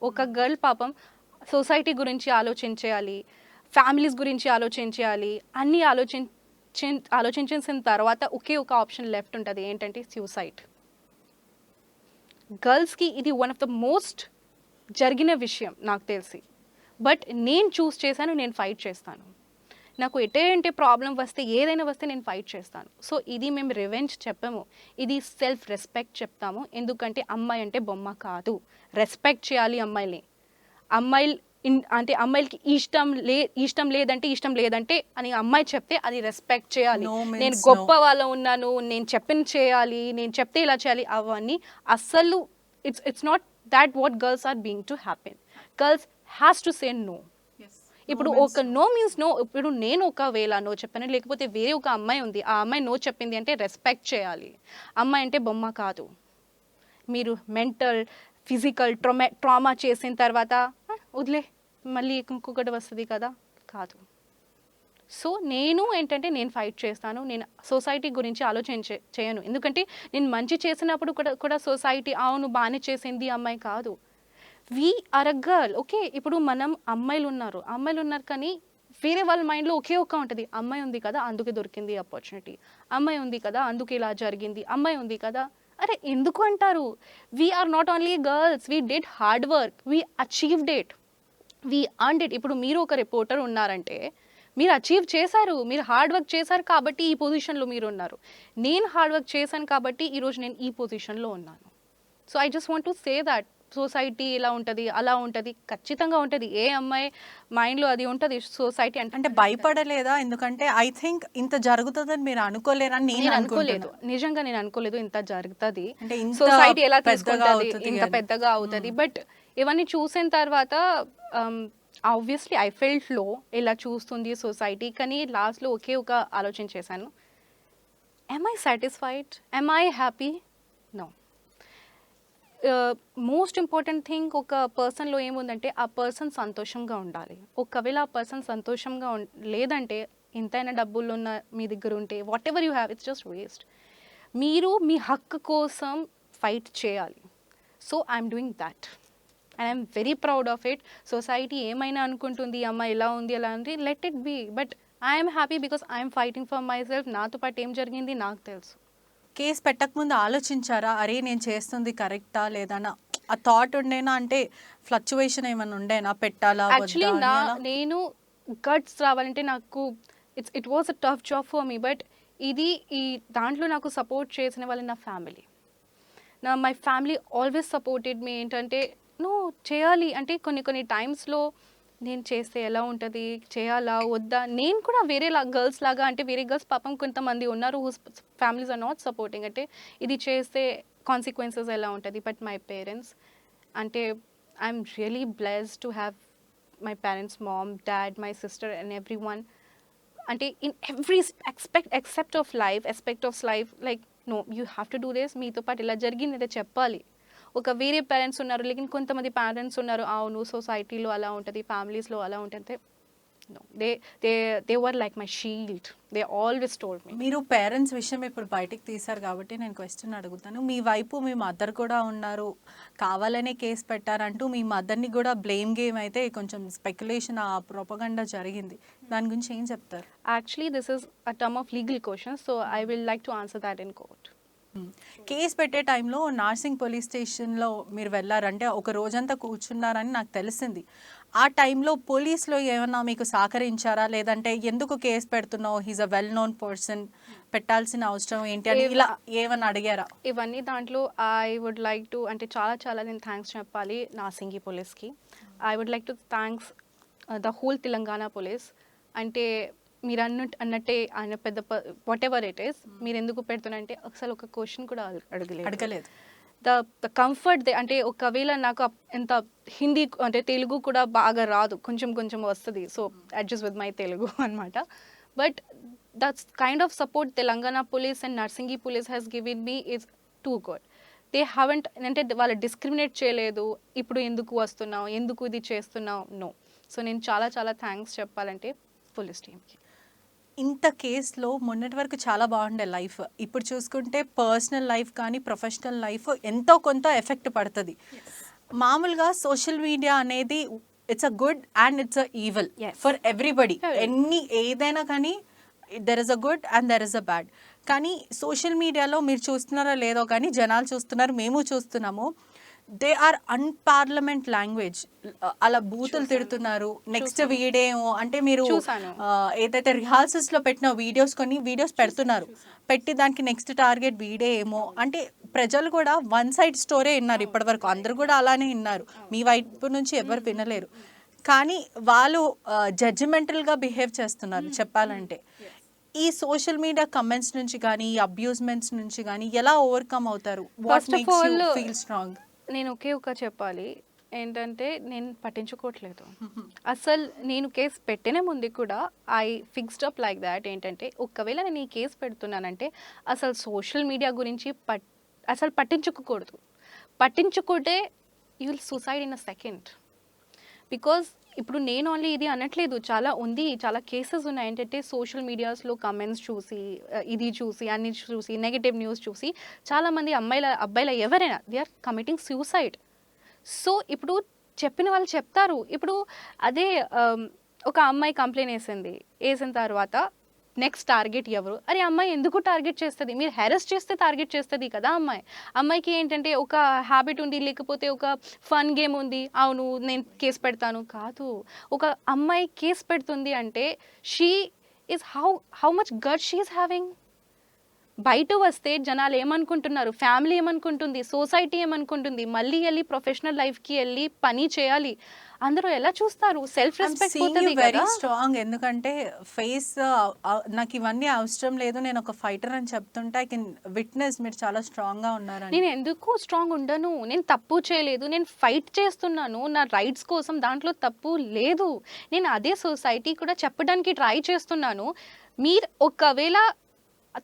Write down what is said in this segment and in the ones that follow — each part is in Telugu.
ఒక గర్ల్ పాపం సొసైటీ గురించి ఆలోచించేయాలి, ఫ్యామిలీస్ గురించి ఆలోచించేయాలి, అన్నీ ఆలోచించిన తర్వాత ఒకే ఒక ఆప్షన్ లెఫ్ట్ ఉంటుంది, ఏంటంటే సూసైడ్. గర్ల్స్కి ఇది వన్ ఆఫ్ ద మోస్ట్ జరిగిన విషయం నాకు తెలిసి. బట్ నేను చూస్ చేశాను, నేను ఫైట్ చేస్తాను. నాకు ఎటువంటి ప్రాబ్లం వస్తే, ఏదైనా వస్తే నేను ఫైట్ చేస్తాను. సో ఇది మేము రివెంజ్ చెప్పము, ఇది సెల్ఫ్ రెస్పెక్ట్ చెప్తాము. ఎందుకంటే అమ్మాయి అంటే బొమ్మ కాదు, రెస్పెక్ట్ చేయాలి అమ్మాయిని. అమ్మాయిలు అంటే అమ్మాయిలకి ఇష్టం లేదంటే అని అమ్మాయి చెప్తే అది రెస్పెక్ట్ చేయాలి. నేను గొప్ప వాళ్ళ ఉన్నాను, నేను చెప్పిన చేయాలి, నేను చెప్తే ఇలా చేయాలి, అవన్నీ అస్సలు it's not that what girls are being to happen. Girls has to say no. ఇప్పుడు ఒక నో మీన్స్ నో. ఇప్పుడు నేను ఒకవేళ నో చెప్పాను, లేకపోతే వేరే ఒక అమ్మాయి ఉంది, ఆ అమ్మాయి నో చెప్పింది అంటే రెస్పెక్ట్ చేయాలి. అమ్మాయి అంటే బొమ్మ కాదు. మీరు మెంటల్ ఫిజికల్ ట్రామా చేసిన తర్వాత వదిలే, మళ్ళీ ఇంకొకటి వస్తుంది కదా, కాదు. సో నేను ఏంటంటే నేను ఫైట్ చేస్తాను, నేను సొసైటీ గురించి చేయను. ఎందుకంటే నేను మంచి చేసినప్పుడు కూడా సొసైటీ అవును బాగానే చేసింది అమ్మాయి కాదు. We are a girl, okay. ఇప్పుడు మనం అమ్మాయిలు ఉన్నారు కానీ వేరే వాళ్ళ మైండ్లో ఒకే ఒక ఉంటుంది, అమ్మాయి ఉంది కదా అందుకే దొరికింది ఆపర్చునిటీ, అమ్మాయి ఉంది కదా అందుకే ఇలా జరిగింది, అమ్మాయి ఉంది కదా. అరే ఎందుకు అంటారు? We are not only girls, we did hard work, we achieved it, we earned it. ఇప్పుడు మీరు ఒక రిపోర్టర్ ఉన్నారంటే మీరు అచీవ్ చేశారు, మీరు హార్డ్ వర్క్ చేశారు కాబట్టి ఈ పొజిషన్లో మీరు ఉన్నారు. నేను హార్డ్ వర్క్ చేశాను కాబట్టి ఈరోజు నేను ఈ పొజిషన్లో ఉన్నాను. So I just want to say that society ఇలా ఉంటుంది, అలా ఉంటుంది, ఖచ్చితంగా ఉంటుంది. ఏ అమ్మాయి మైండ్లో అది ఉంటుంది సొసైటీ అంటే భయపడలేదా? ఎందుకంటే ఐ థింక్ ఇంత జరుగుతుందని మీరు అనుకోలేరని నేను అనుకోలేదు. నిజంగా నేను అనుకోలేదు ఇంత జరుగుతుంది, సొసైటీ ఎలా తీసుకుంటుంది, ఇంత పెద్దగా అవుతుంది. బట్ ఇవన్నీ చూసిన తర్వాత ఆబ్వియస్లీ ఐ ఫెల్ట్ లో, ఇలా చూస్తుంది సొసైటీ. కానీ లాస్ట్లో ఒకే ఒక ఆలోచన చేశాను, am I satisfied? Am I happy? No. Most important thing ఒక పర్సన్లో ఏముందంటే ఆ పర్సన్ సంతోషంగా ఉండాలి. ఒకవేళ ఆ పర్సన్ సంతోషంగా లేదంటే ఎంతైనా డబ్బులు ఉన్న మీ దగ్గర ఉంటే whatever you have, it's just waste. మీరు మీ హక్కు కోసం ఫైట్ చేయాలి. So I'm doing that and I'm very proud of it. Society ఏమైనా అనుకుంటుంది, అమ్మ ఇలా ఉంది అలా ఉంది, let it be. But I'm happy because I'm fighting for myself. నాతో పాటు ఏం జరిగింది నాకు తెలుసు. కేసు పెట్టకముందు ఆలోచించారా, అరే నేను చేస్తుంది కరెక్టా లేదన్నా ఆ థాట్ ఉండేనా? అంటే ఫ్లక్చువేషన్ ఏమైనా ఉండేనా, పెట్టాలా? యాక్చువల్లీ నేను గట్స్ రావాలంటే నాకు it was a tough job for me. But ఈ దాంట్లో నాకు సపోర్ట్ చేసిన వాళ్ళు నా family. My family always supported me. ఏంటంటే నువ్వు చేయాలి అంటే కొన్ని టైమ్స్లో నేను చేస్తే ఎలా ఉంటుంది, చేయాలా వద్దా. నేను కూడా వేరే గర్ల్స్ లాగా, అంటే వేరే గర్ల్స్ పాపం కొంతమంది ఉన్నారు whose families are not supporting, అంటే ఇది చేస్తే కాన్సిక్వెన్సెస్ ఎలా ఉంటుంది. బట్ మై పేరెంట్స్, అంటే I'm really blessed to have my parents, mom, dad, my sister and everyone. అంటే in every aspect of life like no you have to do this, మీతో పాటు ఇలా జరిగింది అయితే చెప్పాలి. ఒక వేరే పేరెంట్స్ ఉన్నారు, లేకిన్ కొంతమంది పేరెంట్స్ ఉన్నారు, అవును సొసైటీలో అలా ఉంటుంది, ఫ్యామిలీస్లో అలా ఉంటుంది. No, they were like my shield, they always told me. మీరు పేరెంట్స్ విషయం ఇప్పుడు బయటికి తీశారు కాబట్టి నేను క్వశ్చన్ అడుగుతాను. మీ వైపు మీ మదర్ కూడా ఉన్నారు, కావాలనే కేసు పెట్టారంటూ మీ మదర్ని కూడా బ్లేమ్ గేమ్ అయితే కొంచెం స్పెక్యులేషన్, ఆ ప్రొపగండా జరిగింది. దాని గురించి ఏం చెప్తారు? Actually this is a term of legal question, so I will like to answer that in court. Case పెట్టే టైంలో నార్సింగ్ పోలీస్ స్టేషన్లో మీరు వెళ్ళారంటే ఒక రోజంతా కూర్చున్నారని నాకు తెలిసింది. ఆ టైంలో పోలీసులో ఏమన్నా మీకు సహకరించారా, లేదంటే ఎందుకు కేసు పెడుతున్నావు, he's a well known person, పెట్టాల్సిన అవసరం ఏంటి అని ఇలా ఏమన్నా అడిగారా? ఇవన్నీ దాంట్లో ఐ వుడ్ లైక్ టు, అంటే చాలా నేను థ్యాంక్స్ చెప్పాలి నార్సింగి పోలీస్కి. I would like to thanks the whole Telangana police. అంటే మీరు అన్నట్టే ఆయన పెద్ద వాట్ ఎవర్ ఇట్ ఈస్, మీరు ఎందుకు పెడుతున్నారంటే అసలు ఒక క్వశ్చన్ కూడా అడగలేదు. ద కంఫర్ట్ అంటే ఒకవేళ నాకు ఎంత హిందీ అంటే తెలుగు కూడా బాగా రాదు, కొంచెం వస్తుంది, so adjust with my Telugu అనమాట. But that's kind of support Telangana police and Narsingi police has given me is too good. They haven't, అంటే వాళ్ళు డిస్క్రిమినేట్ చేయలేదు, ఇప్పుడు ఎందుకు వస్తున్నావు, ఎందుకు ఇది చేస్తున్నావు, నో. సో నేను చాలా థ్యాంక్స్ చెప్పాలంటే పోలీస్ టీమ్కి. ఇంత కేసులో మొన్నటి వరకు చాలా బాగుండే లైఫ్, ఇప్పుడు చూసుకుంటే పర్సనల్ లైఫ్ కానీ ప్రొఫెషనల్ లైఫ్ ఎంతో కొంత ఎఫెక్ట్ పడుతుంది. మామూలుగా సోషల్ మీడియా అనేది it's a good and it's a evil Yes. For everybody. Everybody. ఏదైనా కానీ there is a good and there is a bad. కానీ సోషల్ మీడియాలో మీరు చూస్తున్నారో లేదో కానీ జనాలు చూస్తున్నారు, మేము చూస్తున్నాము. They are unparliament language. అలా బూతులు తిడుతున్నారు. నెక్స్ట్ వీడియో అంటే మీరు చూసాను. ఏదైతే రిహార్సల్స్ లో పెట్టిన కొన్ని వీడియోస్ పెడుతున్నారు. పెట్టి దానికి నెక్స్ట్ టార్గెట్ వీడియో ఏమో అంటే ప్రజలు కూడా వన్ సైడ్ స్టోరీ విన్నారు ఇప్పటి వరకు. అందరు కూడా అలానే విన్నారు. మీ వైపు నుంచి ఎవరు వినలేరు. కానీ వాళ్ళు జడ్జిమెంటల్గా బిహేవ్ చేస్తున్నారు చెప్పాలంటే. ఈ సోషల్ మీడియా కమెంట్స్ నుంచి కానీ ఈ అబ్యూజ్మెంట్స్ నుంచి కానీ ఎలా ఓవర్కమ్ అవుతారు? What First of makes you all, feel strong? నేను ఒకే ఒక చెప్పాలి ఏంటంటే, నేను పట్టించుకోవట్లేదు అసలు. నేను కేసు పెట్టిన ముందు కూడా I fixed up like that. ఏంటంటే ఒకవేళ నేను ఈ కేసు పెడుతున్నానంటే అసలు సోషల్ మీడియా గురించి అసలు పట్టించుకోకూడదు. పట్టించుకుంటే you will suicide in a second. Because ఇప్పుడు నేను ఓన్లీ ఇది అనట్లేదు, చాలా ఉంది, చాలా కేసెస్ ఉన్నాయి. ఏంటంటే సోషల్ మీడియాస్లో కమెంట్స్ చూసి ఇది చూసి అన్ని చూసి నెగిటివ్ న్యూస్ చూసి చాలామంది అబ్బాయిల ఎవరైనా they are committing suicide. So ఇప్పుడు చెప్పిన వాళ్ళు చెప్తారు. ఇప్పుడు అదే ఒక అమ్మాయి కంప్లైంట్ వేసిన తర్వాత నెక్స్ట్ టార్గెట్ ఎవరు? అరే అమ్మాయి ఎందుకు టార్గెట్ చేస్తుంది? మీరు హెరస్ చేస్తే టార్గెట్ చేస్తుంది కదా అమ్మాయికి ఏంటంటే ఒక హ్యాబిట్ ఉంది, లేకపోతే ఒక ఫన్ గేమ్ ఉంది, అవును నేను కేసు పెడతాను కాదు. ఒక అమ్మాయి కేసు పెడుతుంది అంటే she is how much gut she is having. బయట వస్తే జనాలు ఏమనుకుంటున్నారు, ఫ్యామిలీ ఏమనుకుంటుంది, సొసైటీ ఏమనుకుంటుంది, మళ్ళీ వెళ్ళి ప్రొఫెషనల్ లైఫ్కి వెళ్ళి పని చేయాలి, అందరూ ఎలా చూస్తారు? సెల్ఫ్ రెస్పెక్ట్ పోతుంది వెరీ కదా. స్ట్రాంగ్. ఎందుకంటే ఫేస్ నాకు ఇవన్నీ అవసరం లేదు, నేను ఒక ఫైటర్ అని చెప్తుంటే ఐ కెన్ విట్నెస్ మీరు చాలా స్ట్రాంగ్ గా ఉన్నారని. నేను ఎందుకు స్ట్రాంగ్ ఉండను? నేను తప్పు చేయలేదు, నేను ఫైట్ చేస్తున్నాను నా రైట్స్ కోసం, దాంట్లో తప్పు లేదు. నేను అదే సొసైటీ కూడా చెప్పడానికి ట్రై చేస్తున్నాను. మీరు ఒకవేళ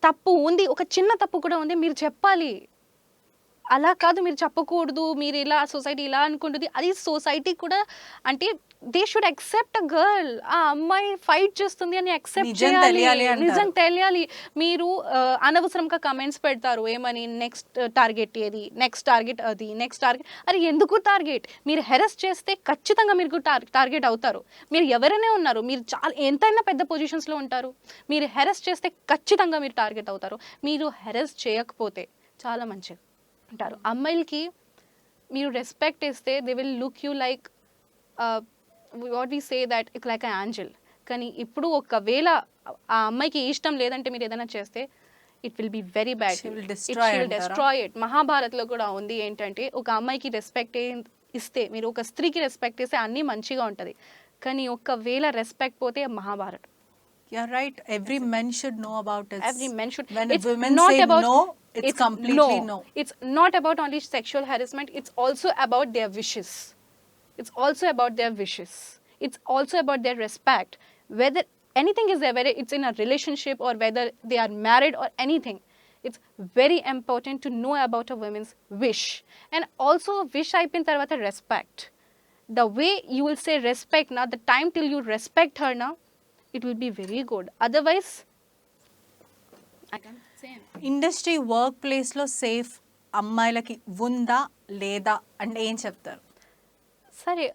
తప్పు ఉంది, ఒక చిన్న తప్పు కూడా ఉంది, మీరు చెప్పాలి. అలా కాదు మీరు చెప్పకూడదు, మీరు ఇలా సొసైటీ ఇలా అనుకుంటుంది. అది సొసైటీ కూడా అంటే they should accept a girl. ఆ అమ్మాయి ఫైట్ చేస్తుంది అని యాక్సెప్ట్ చేయాలి, నిజం తెలియాలి. మీరు అనవసరంగా కమెంట్స్ పెడతారు ఏమని, నెక్స్ట్ టార్గెట్ ఏది, నెక్స్ట్ టార్గెట్ అది, నెక్స్ట్ టార్గెట్. అది ఎందుకు టార్గెట్? మీరు హెరస్ చేస్తే ఖచ్చితంగా మీరు టార్గెట్ అవుతారు. మీరు ఎవరైనా ఉన్నారు, మీరు చాలా ఎంతైనా పెద్ద పొజిషన్స్లో ఉంటారు, మీరు హెరస్ చేస్తే ఖచ్చితంగా మీరు టార్గెట్ అవుతారు. మీరు హెరస్ చేయకపోతే చాలా మంచిది అంటారు. అమ్మాయిలకి మీరు రెస్పెక్ట్ ఇస్తే they will look you like what we say that it like an angel. కానీ ఇప్పుడు ఒకవేళ ఆ అమ్మాయికి ఇష్టం లేదంటే మీరు ఏదైనా చేస్తే it will be very bad. She will it destroy will అంటారా? Destroy it. మహాభారత్లో కూడా ఉంది ఏంటంటే ఒక అమ్మాయికి రెస్పెక్ట్ ఇస్తే, మీరు ఒక స్త్రీకి రెస్పెక్ట్ ఇస్తే అన్నీ మంచిగా ఉంటుంది. కానీ ఒకవేళ రెస్పెక్ట్ పోతే Mahabharat. You're right. Every man should know about it. Every man should. When It's women not say about no, it's completely no. It's not about only sexual harassment. It's also about their wishes. It's also about their wishes. It's also about their respect. Whether anything is there, whether it's in a relationship or whether they are married or anything, it's very important to know about a woman's wish. And also wish అయిపోయిన తర్వాత respect. The way you will say respect now, the time till you respect her now, it will be very good. Otherwise, I can't say anything. Industry work place లో సేఫ్ అమ్మాయిలకి ఉందా లేదా అంటే ఏం చెప్తారు? Sorry,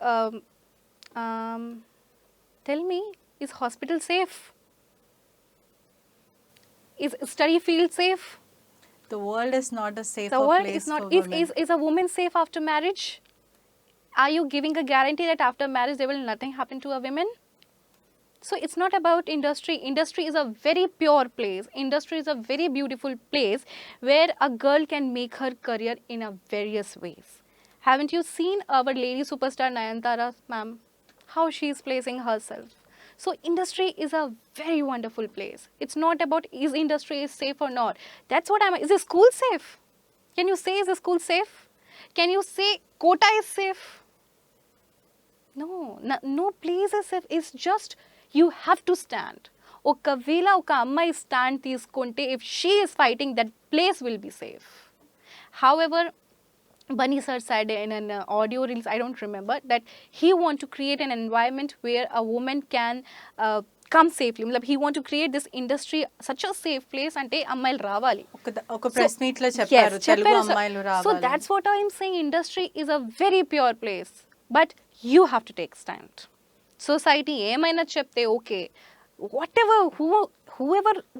tell me, is hospital safe? Is study field safe? The world is not a safe The world place is not. for women. Is a woman safe after marriage? Are you giving a guarantee that after marriage there will nothing happen to a woman? So it's not about industry. Industry is a very pure place. Industry is a very beautiful place where a girl can make her career in a various ways. Haven't you seen our lady superstar Nayanthara ma'am? How she is placing herself. So industry is a very wonderful place. It's not about is industry is safe or not. That's what is the school safe? Can you say is the school safe? Can you say Kota is safe? No place is safe. It's just you have to stand. ఒకవేళ ఒక అమ్మాయి స్టాండ్ తీసుకుంటే if she is fighting, that place will be safe. However, Bunny sir said in an audio reels, I don't remember, that he want to create an environment where a woman can come safely మతలబ్ he want to create this industry such a safe place అంటే అమ్మాయిలు రావాలి. ఒక ప్రెస్ మీట్ లో చెప్పారు తెలుగు అమ్మాయిలు సో రావాలి. That's what I'm saying, industry is a very pure place but you have to take stand. Society ఏమైనా చెప్తే okay,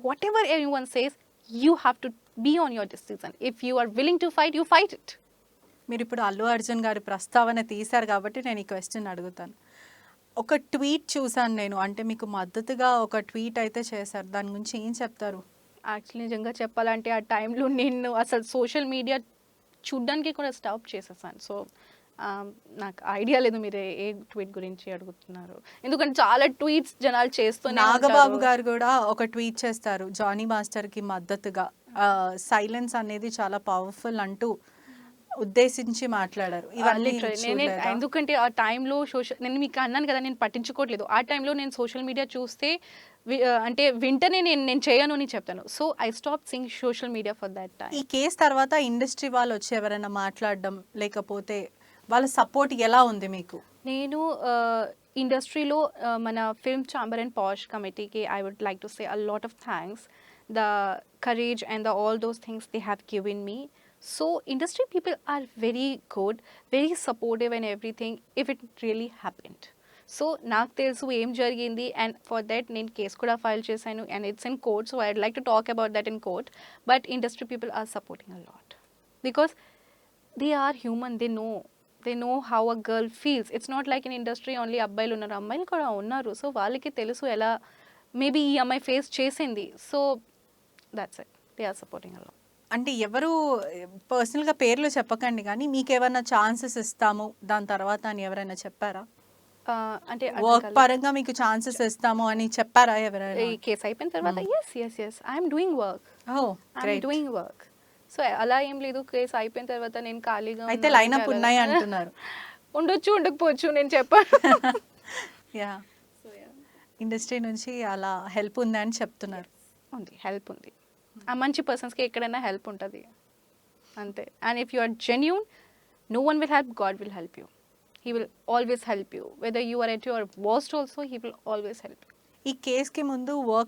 whatever anyone says, you have to be on your decision. If you are willing to fight, you fight it. మీరు ఇప్పుడు అల్లు అర్జున్ గారి ప్రస్తావన తీశారు కాబట్టి నేను ఈ క్వశ్చన్ అడుగుతాను. ఒక ట్వీట్ చూసాను నేను, అంటే మీకు మద్దతుగా ఒక ట్వీట్ అయితే చేశారు, దాని గురించి ఏం చెప్తారు? యాక్చువల్లీ నిజంగా చెప్పాలంటే ఆ టైంలో నేను అసలు సోషల్ మీడియా చూడ్డానికి కూడా స్టాప్ చేసేసాను. సో నాకు ఐడియా లేదు మీరు ఏ ట్వీట్ గురించి అడుగుతున్నారు, ఎందుకంటే చాలా ట్వీట్స్ జనాలు చేస్తున్నారు. నాగబాబు గారు కూడా ఒక ట్వీట్ చేస్తారు జానీ మాస్టర్ కి మద్దతుగా, సైలెన్స్ అనేది చాలా పవర్ఫుల్ అంటూ ఉద్దేశించి మాట్లాడారు. ఇవన్నీ చూడలేదా? ఎందుకంటే ఆ టైంలో నేను మీకు అన్నాను కదా, నేను పట్టించుకోవట్లేదు. ఆ టైంలో నేను సోషల్ మీడియా చూస్తే అంటే వెంటనే నేను చేయను అని చెప్తాను. So I stop Singh social media for that time. ఈ కేసు తర్వాత ఇండస్ట్రీ వాళ్ళు వచ్చి ఎవరైనా మాట్లాడడం, లేకపోతే వాళ్ళ సపోర్ట్ ఎలా ఉంది మీకు? నేను ఇండస్ట్రీలో మన ఫిల్మ్ ఛాంబర్ అండ్ పాష్ కమిటీకి I would like to say a lot of thanks. The courage and the all those things they have given me. So industry people are very good, very supportive and everything if it really happened. So నాకు తెలుసు ఏం జరిగింది, and for that నేను కేసు కూడా ఫైల్ చేశాను and it's in court, so I'd like to talk about that in court. But industry people are supporting a lot because they are human, they know how a girl feels. It's not like in industry only అబ్బాయిలు ఉన్నారు, అమ్మాయిలు కూడా ఉన్నారు. సో వాళ్ళకి తెలుసు ఎలా మేబీ ఈ అమ్మాయి ఫేస్ చేసింది. So that's it, they are supporting a lot. అంటే ఎవరు పర్సనల్గా పేర్లు చెప్పకండి, కానీ మీకు ఏమైనా ఛాన్సెస్ ఇస్తాము దాని తర్వాత అని ఎవరైనా చెప్పారా? అంటే వర్క్ పరంగా మీకు ఛాన్సెస్ ఇస్తాము అని చెప్పారా ఎవరైనా? ఈ కేసు అయిపోయిన తర్వాత yes I'm doing work. Oh great. Doing work. So అలా ఏం లేదు, కేసు అయిపోయిన తర్వాత నేను ఖాళీగా అయితే లైనప్ ఉన్నాయి అంటున్నారు. ఉండొచ్చు ఉండకపోవచ్చు, నేను చెప్పాను. యా, ఇండస్ట్రీ నుంచి అలా హెల్ప్ ఉంది అని చెప్తున్నారు. ఉంది, హెల్ప్ ఉంది. ఆ మంచి పర్సన్స్కి ఎక్కడైనా హెల్ప్ ఉంటుంది అంతే. And if you are genuine, no one will help, God will help you. He will always help you. Whether you are at your worst also, he will always help you. ఈ కేసుకి ముందు వర్క్